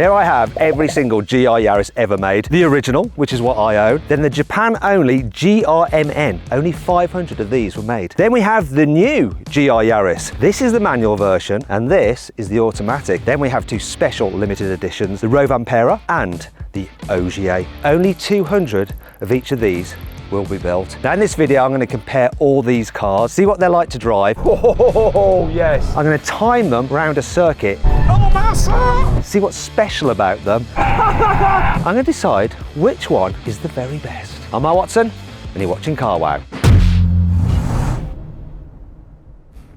Here I have every single GR Yaris ever made. The original, which is what I own. Then the Japan-only GRMN. Only 500 of these were made. Then we have the new GR Yaris. This is the manual version, and this is the automatic. Then we have two special limited editions, the Rovan Pera and the Ogier. Only 200 of each of these will be built. Now in this video I'm going to compare all these cars, see what they're like to drive. Oh yes! I'm going to time them around a circuit. Oh massa! See what's special about them. I'm going to decide which one is the very best. I'm Matt Watson and you're watching Car Wow.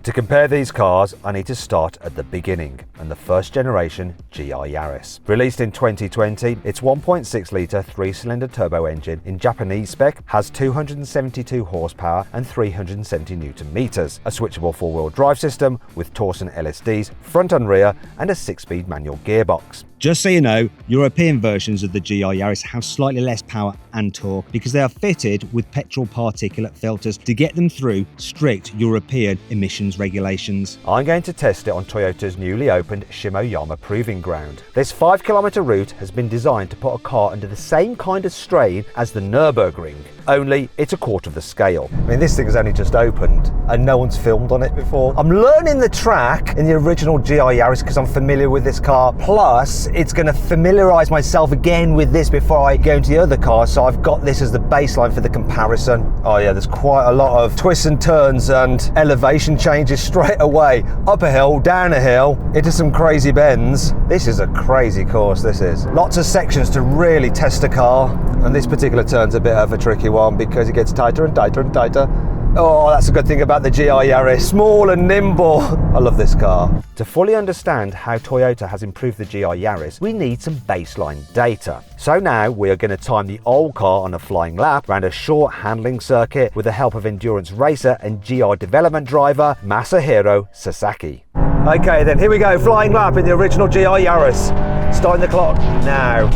To compare these cars, I need to start at the beginning, and the first generation GR Yaris. Released in 2020, its 1.6 litre 3-cylinder turbo engine in Japanese spec has 272 horsepower and 370 Newton meters, a switchable 4-wheel drive system with Torsen LSDs, front and rear, and a 6-speed manual gearbox. Just so you know, European versions of the GR Yaris have slightly less power and torque because they are fitted with petrol particulate filters to get them through strict European emissions regulations. I'm going to test it on Toyota's newly opened Shimoyama Proving Ground. This 5-kilometre route has been designed to put a car under the same kind of strain as the Nürburgring, only it's a quarter of the scale. I mean, this thing has only just opened and no one's filmed on it before. I'm learning the track in the original GR Yaris because I'm familiar with this car, plus it's going to familiarise myself again with this before I go into the other car, so I've got this as the baseline for the comparison. Oh yeah, there's quite a lot of twists and turns and elevation changes straight away. Up a hill, down a hill, into some crazy bends. This is a crazy course, this is. Lots of sections to really test a car, and this particular turn's a bit of a tricky one because it gets tighter and tighter and tighter. Oh, that's a good thing about the GR Yaris. Small and nimble. I love this car. To fully understand how Toyota has improved the GR Yaris, we need some baseline data. So now we are going to time the old car on a flying lap around a short handling circuit with the help of endurance racer and GR development driver Masahiro Sasaki. Okay then, here we go. Flying lap in the original GR Yaris. Starting the clock now.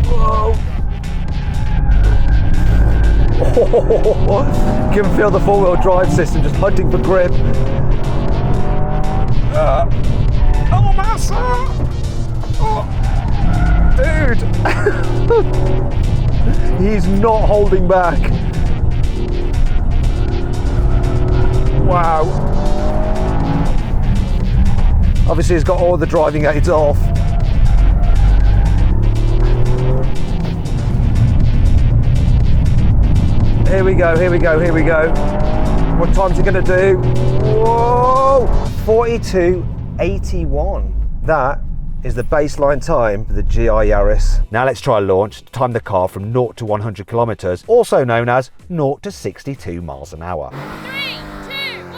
Whoa. Oh, you can feel the 4-wheel drive system just hunting for grip. Oh, massa! Oh, dude! He's not holding back. Wow. Obviously, he's got all the driving aids off. Here we go, here we go, here we go. What time's he gonna do? Whoa! 42.81. That is the baseline time for the GR Yaris. Now let's try launch to time the car from 0 to 100 kilometers, also known as 0 to 62 miles an hour. 3, 2,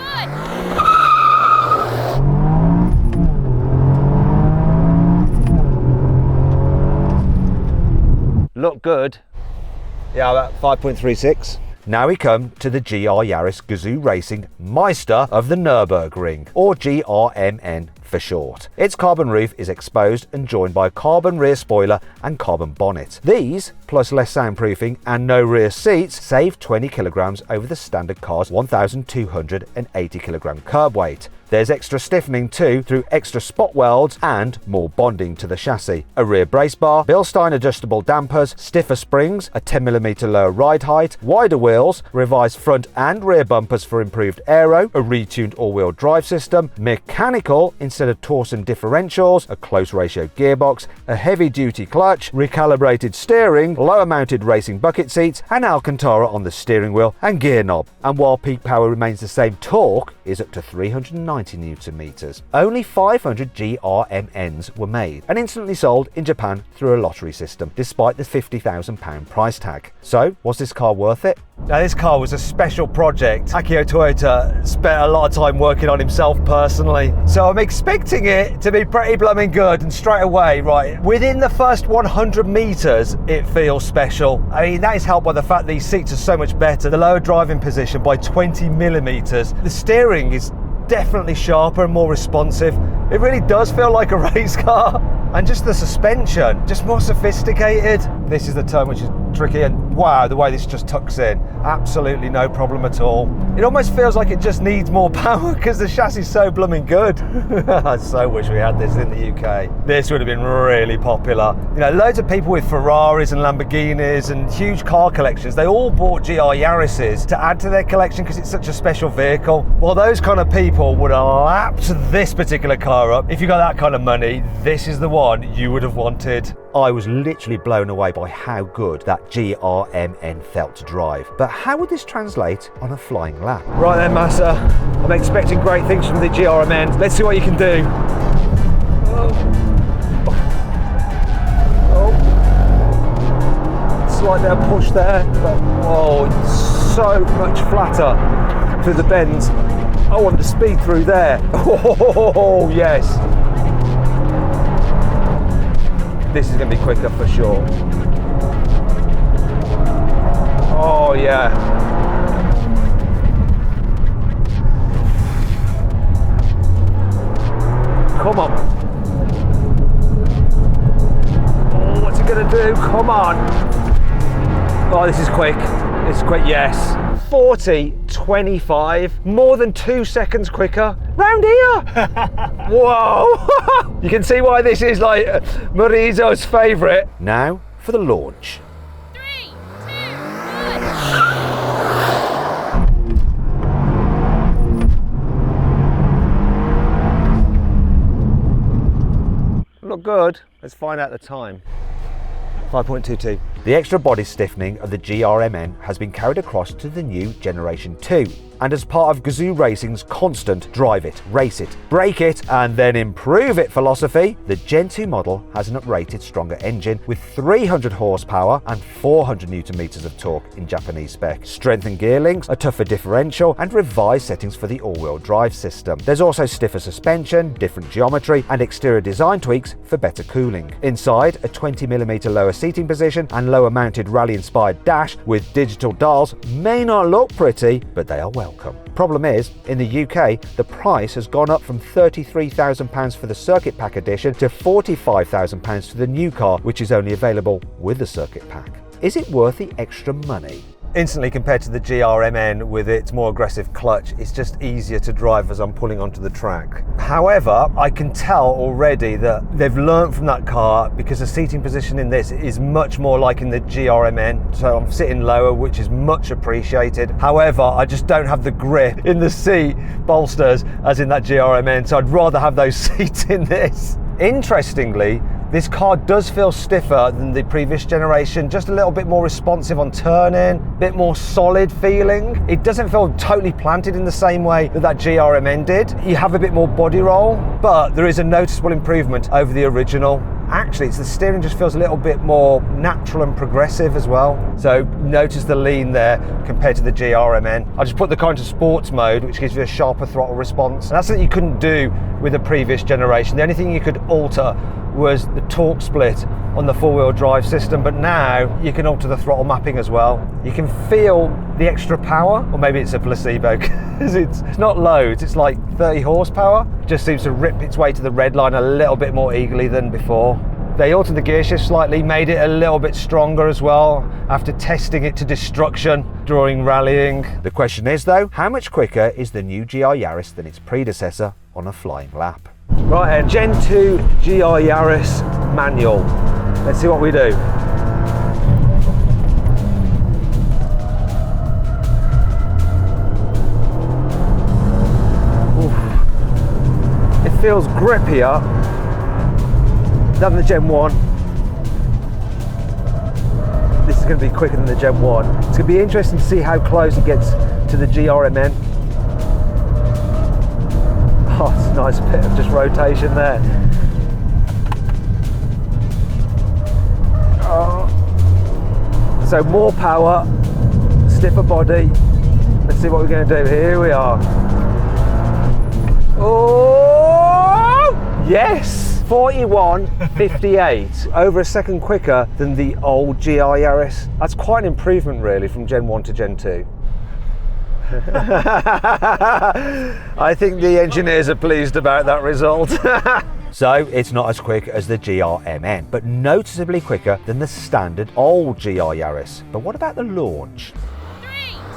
1. Look good. Yeah, about 5.36. Now we come to the GR Yaris Gazoo Racing Meister of the Nürburgring, or GRMN for short. Its carbon roof is exposed and joined by a carbon rear spoiler and carbon bonnet. These, plus less soundproofing and no rear seats, save 20 kilograms over the standard car's 1,280 kilogram curb weight. There's extra stiffening too through extra spot welds and more bonding to the chassis. A rear brace bar, Bilstein adjustable dampers, stiffer springs, a 10mm lower ride height, wider wheels, revised front and rear bumpers for improved aero, a retuned all-wheel drive system, mechanical instead of Torsen differentials, a close ratio gearbox, a heavy-duty clutch, recalibrated steering, lower-mounted racing bucket seats, and Alcantara on the steering wheel and gear knob. And while peak power remains the same, torque is up to 390 Newton meters. Only 500 GRMNs were made and instantly sold in Japan through a lottery system, despite the £50,000 price tag. So, was this car worth it? Now, this car was a special project. Akio Toyota spent a lot of time working on himself personally, so I'm expecting it to be pretty blooming good. And straight away, right, within the first 100 meters, it feels special. I mean, that is helped by the fact these seats are so much better. The lower driving position by 20 millimeters. The steering is definitely sharper and more responsive. It really does feel like a race car. And just the suspension, just more sophisticated. This is the turn which is tricky, and wow, the way this just tucks in, absolutely no problem at all. It almost feels like it just needs more power because the chassis is so blooming good. I so wish we had this in the UK. This would have been really popular. You know, loads of people with Ferraris and Lamborghinis and huge car collections, they all bought GR Yarises to add to their collection because it's such a special vehicle. Well, those kind of people would have lapped this particular car up. If you got that kind of money, this is the one you would have wanted. I was literally blown away by how good that GRMN felt to drive. But how would this translate on a flying lap? Right then, Massa, I'm expecting great things from the GRMN. Let's see what you can do. Slight bit of push there, but oh, it's so much flatter through the bends. I want the speed through there. Oh, yes. This is going to be quicker for sure. Oh yeah. Come on. Oh, what's it going to do? Come on. Oh, this is quick. This is quick, yes. 40.25, more than 2 seconds quicker. Round here. Whoa. You can see why this is like Marizo's favourite. Now for the launch. 3, 2, 1. Look good. Let's find out the time. 5.22. The extra body stiffening of the GRMN has been carried across to the new Generation 2. And as part of Gazoo Racing's constant drive it, race it, break it, and then improve it philosophy, the Gen 2 model has an uprated, stronger engine with 300 horsepower and 400 Newton meters of torque in Japanese spec, strengthened gear links, a tougher differential, and revised settings for the all-wheel drive system. There's also stiffer suspension, different geometry, and exterior design tweaks for better cooling. Inside, a 20mm lower seating position and lower mounted rally-inspired dash with digital dials may not look pretty, but they are welcome. Problem is, in the UK, the price has gone up from £33,000 for the Circuit Pack edition to £45,000 for the new car, which is only available with the Circuit Pack. Is it worth the extra money? Instantly compared to the GRMN with its more aggressive clutch, it's just easier to drive as I'm pulling onto the track. However, I can tell already that they've learned from that car because the seating position in this is much more like in the GRMN, so I'm sitting lower, which is much appreciated. However, I just don't have the grip in the seat bolsters as in that GRMN, so I'd rather have those seats in this. Interestingly, this car does feel stiffer than the previous generation, just a little bit more responsive on turning, a bit more solid feeling. It doesn't feel totally planted in the same way that that GRMN did. You have a bit more body roll, but there is a noticeable improvement over the original. Actually, the steering just feels a little bit more natural and progressive as well. So notice the lean there compared to the GRMN. I just put the car into sports mode, which gives you a sharper throttle response. And that's something you couldn't do with the previous generation. The only thing you could alter was the torque split on the four-wheel drive system, but now you can alter the throttle mapping as well. You can feel the extra power, or maybe it's a placebo because it's not loads, it's like 30 horsepower. It just seems to rip its way to the red line a little bit more eagerly than before. They altered the gear shift slightly, made it a little bit stronger as well after testing it to destruction during rallying. The question is though, how much quicker is the new GR Yaris than its predecessor on a flying lap? Right then, Gen 2 GR Yaris manual. Let's see what we do. Oof. It feels grippier than the Gen 1. This is going to be quicker than the Gen 1. It's going to be interesting to see how close it gets to the GRMN. Oh, it's a nice bit of just rotation there. Oh. So more power, stiffer body. Let's see what we're going to do. Here we are. Oh, yes! 41.58, over a second quicker than the old GR Yaris. That's quite an improvement really from Gen 1 to Gen 2. I think the engineers are pleased about that result. so it's not as quick as the GRMN, but noticeably quicker than the standard old GR Yaris. But what about the launch? 3, 2, 1.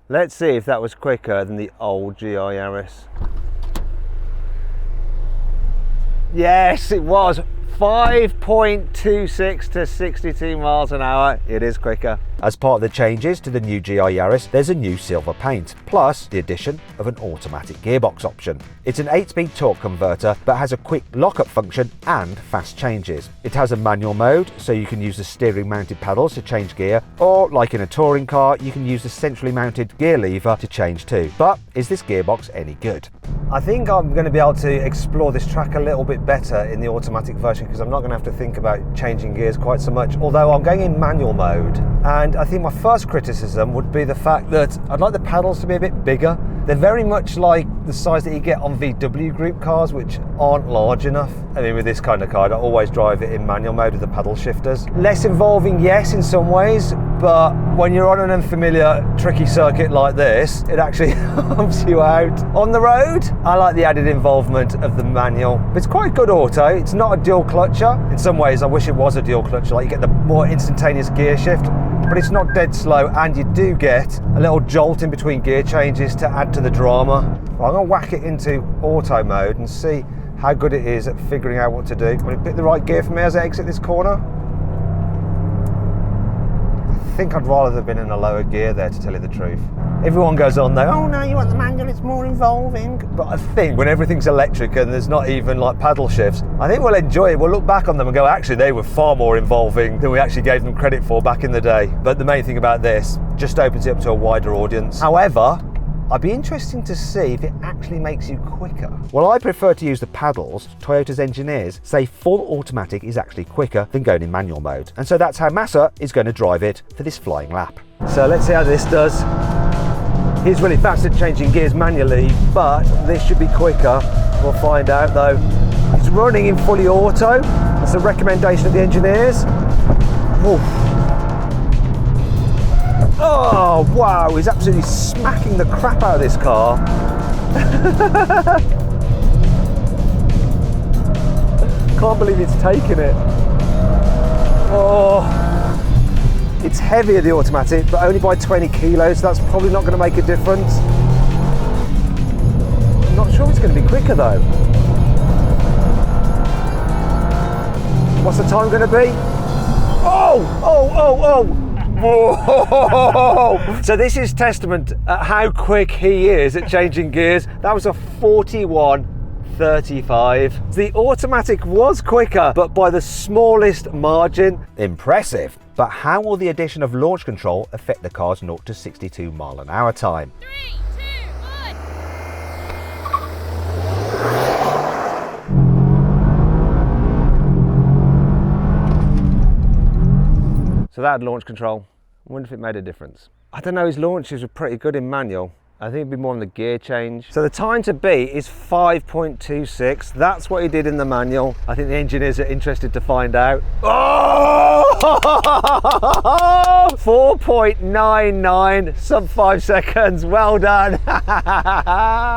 Let's see if that was quicker than the old GR Yaris. Yes, it was. 5.26 to 62 miles an hour. It is quicker. As part of the changes to the new GR Yaris, there's a new silver paint, plus the addition of an automatic gearbox option. It's an 8-speed torque converter, but has a quick lockup function and fast changes. It has a manual mode, so you can use the steering mounted paddles to change gear, or like in a touring car, you can use the centrally mounted gear lever to change too. But is this gearbox any good? I think I'm going to be able to explore this track a little bit better in the automatic version, because I'm not going to have to think about changing gears quite so much, although I'm going in manual mode. And I think my first criticism would be the fact that I'd like the paddles to be a bit bigger. They're very much like the size that you get on VW group cars, which aren't large enough. I mean, with this kind of car, I always drive it in manual mode with the paddle shifters. Less involving, yes, in some ways, but when you're on an unfamiliar, tricky circuit like this, it actually helps you out. On the road, I like the added involvement of the manual. It's quite good auto. It's not a dual clutcher. In some ways, I wish it was a dual clutcher, like you get the more instantaneous gear shift, but it's not dead slow, and you do get a little jolt in between gear changes to add to the drama. Well, I'm gonna whack it into auto mode and see how good it is at figuring out what to do. Will it pick the right gear for me as I exit this corner? I think I'd rather have been in a lower gear there, to tell you the truth. Everyone goes on though, oh no, you want the manual, it's more involving. But I think when everything's electric and there's not even like paddle shifts, I think we'll enjoy it. We'll look back on them and go, actually, they were far more involving than we actually gave them credit for back in the day. But the main thing about this, just opens it up to a wider audience. However, I'd be interested to see if it actually makes you quicker. While I prefer to use the paddles, Toyota's engineers say full automatic is actually quicker than going in manual mode. And so that's how Massa is going to drive it for this flying lap. So let's see how this does. He's really fast at changing gears manually, but this should be quicker. We'll find out though. It's running in fully auto. That's a recommendation of the engineers. Oof. Oh wow, he's absolutely smacking the crap out of this car. Can't believe it's taken it. Oh, it's heavier, the automatic, but only by 20 kilos. So that's probably not going to make a difference. I'm not sure it's going to be quicker though. What's the time going to be? Oh! Whoa. So this is testament at how quick he is at changing gears. That was a 41.35. The automatic was quicker, but by the smallest margin. Impressive. But how will the addition of launch control affect the car's 0 to 62 mile an hour time? 3, 2, 1. So that had launch control. I wonder if it made a difference. I don't know, his launches were pretty good in manual. I think it'd be more on the gear change. So the time to beat is 5.26. That's what he did in the manual. I think the engineers are interested to find out. Oh! 4.99, sub 5 seconds. Well done.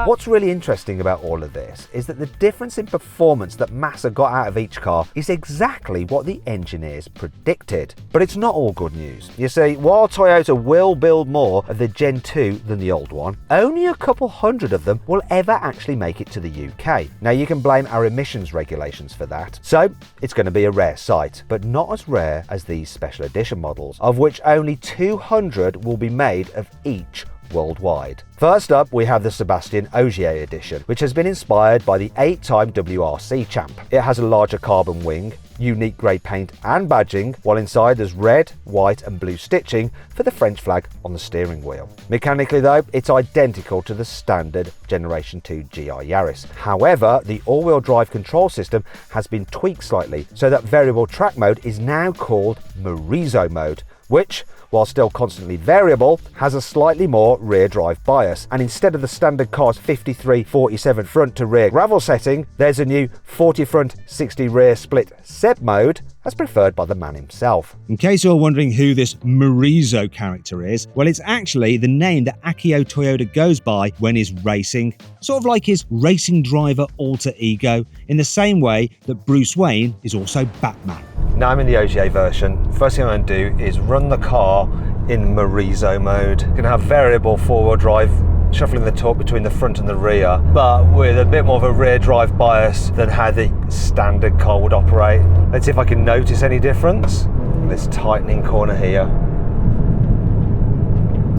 What's really interesting about all of this is that the difference in performance that Massa got out of each car is exactly what the engineers predicted. But it's not all good news. You see, while Toyota will build more of the Gen 2 than the old one, only a couple hundred of them will ever actually make it to the UK. Now you can blame our emissions regulations for that. So it's going to be a rare sight, but not as rare as these special edition models, of which only 200 will be made of each worldwide. First up, we have the Sebastian Ogier edition, which has been inspired by the 8-time WRC champ. It has a larger carbon wing, unique grey paint and badging, while inside there's red, white and blue stitching for the French flag on the steering wheel. Mechanically though, it's identical to the standard Generation 2 GR Yaris. However, the all-wheel drive control system has been tweaked slightly so that variable track mode is now called Marizo mode, which while still constantly variable, has a slightly more rear drive bias, and instead of the standard car's 53-47 front to rear gravel setting, there's a new 40 front 60 rear split SEB mode as preferred by the man himself. In case you're wondering who this Morizo character is, well, it's actually the name that Akio Toyoda goes by when he's racing, sort of like his racing driver alter ego, in the same way that Bruce Wayne is also Batman. Now I'm in the OGA version. First thing I'm going to do is run the car in Morizo mode. Going to have variable four-wheel drive, shuffling the torque between the front and the rear, but with a bit more of a rear drive bias than how the standard car would operate. Let's see if I can notice any difference. This tightening corner here.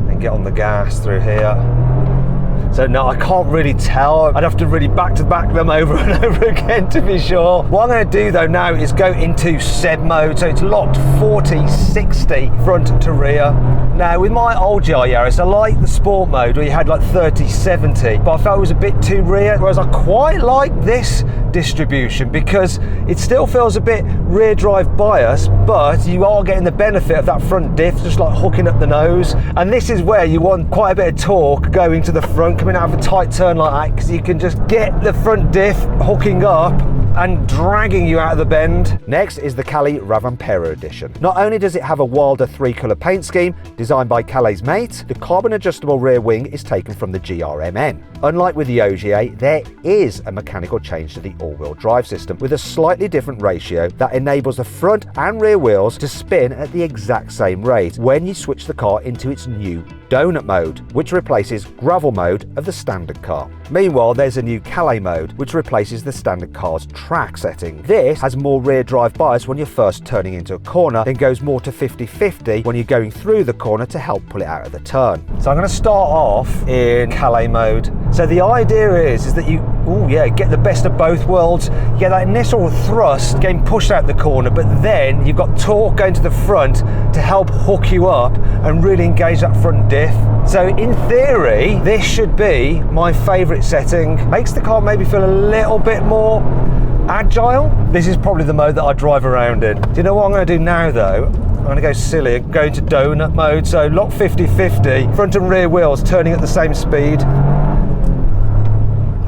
And get on the gas through here. So no, I can't really tell. I'd have to really back-to-back them over and over again to be sure. What I'm going to do though now is go into SEB mode. So it's locked 40-60 front to rear. Now with my old GR Yaris, I like the sport mode where you had like 30-70, but I felt it was a bit too rear, whereas I quite like this distribution because it still feels a bit rear drive bias, but you are getting the benefit of that front diff, just like hooking up the nose. And this is where you want quite a bit of torque going to the front, coming out of a tight turn like that, because you can just get the front diff hooking up and dragging you out of the bend. Next is the Calais Rovampera edition. Not only does it have a wilder 3-colour paint scheme designed by Calais' mate, the carbon adjustable rear wing is taken from the GRMN. Unlike with the OGA, there is a mechanical change to the all-wheel drive system with a slightly different ratio that enables the front and rear wheels to spin at the exact same rate when you switch the car into its new donut mode, which replaces gravel mode of the standard car. Meanwhile, there's a new Calais mode, which replaces the standard car's track setting. This has more rear drive bias when you're first turning into a corner, then goes more to 50-50 when you're going through the corner to help pull it out of the turn. So I'm going to start off in Calais mode. So the idea is that you get the best of both worlds. You get that initial thrust getting pushed out the corner, but then you've got torque going to the front to help hook you up and really engage that front diff. So in theory, this should be my favourite setting. Makes the car maybe feel a little bit more agile. This is probably the mode that I drive around in. Do you know what I'm going to do now though? I'm going to go silly and go into donut mode. So lock 50-50, front and rear wheels turning at the same speed.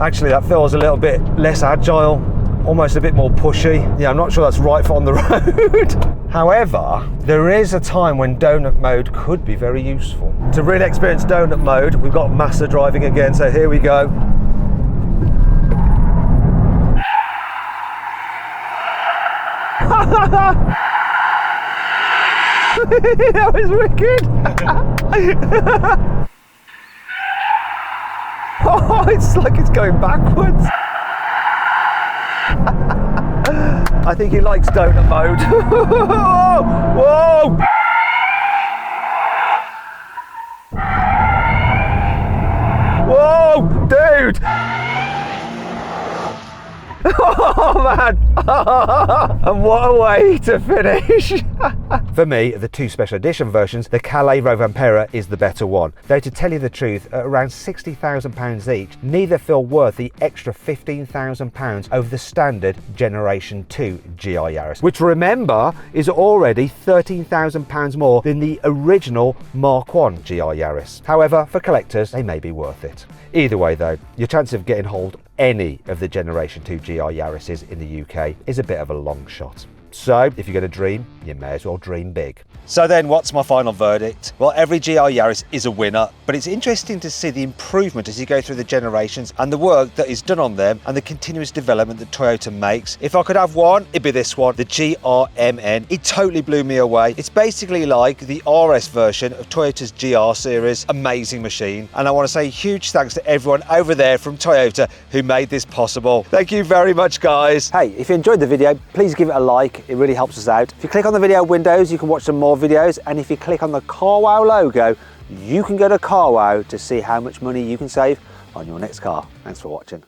Actually, that feels a little bit less agile, almost a bit more pushy. Yeah, I'm not sure that's right for on the road. However, there is a time when donut mode could be very useful. To really experience donut mode, we've got Massa driving again, so here we go. That was wicked. Oh, it's like it's going backwards. I think he likes donut mode. Whoa! Whoa, dude! Oh man! And what a way to finish! For me, of the two special edition versions, the Calais Rovampera is the better one. Though to tell you the truth, at around £60,000 each, neither feel worth the extra £15,000 over the standard Generation 2 GR Yaris, which remember is already £13,000 more than the original Mark 1 GR Yaris. However, for collectors, they may be worth it. Either way though, your chance of getting hold of any of the Generation 2 GR Yarises in the UK is a bit of a long shot. So if you're going to dream, you may as well dream big. So then what's my final verdict? Well, every GR Yaris is a winner, but it's interesting to see the improvement as you go through the generations and the work that is done on them and the continuous development that Toyota makes. If I could have one, it'd be this one, the GRMN. It totally blew me away. It's basically like the RS version of Toyota's GR series. Amazing machine. And I want to say huge thanks to everyone over there from Toyota who made this possible. Thank you very much, guys. Hey, if you enjoyed the video, please give it a like. It really helps us out. If you click on the video windows, you can watch some more videos, and if you click on the CarWow logo, you can go to CarWow to see how much money you can save on your next car. Thanks for watching.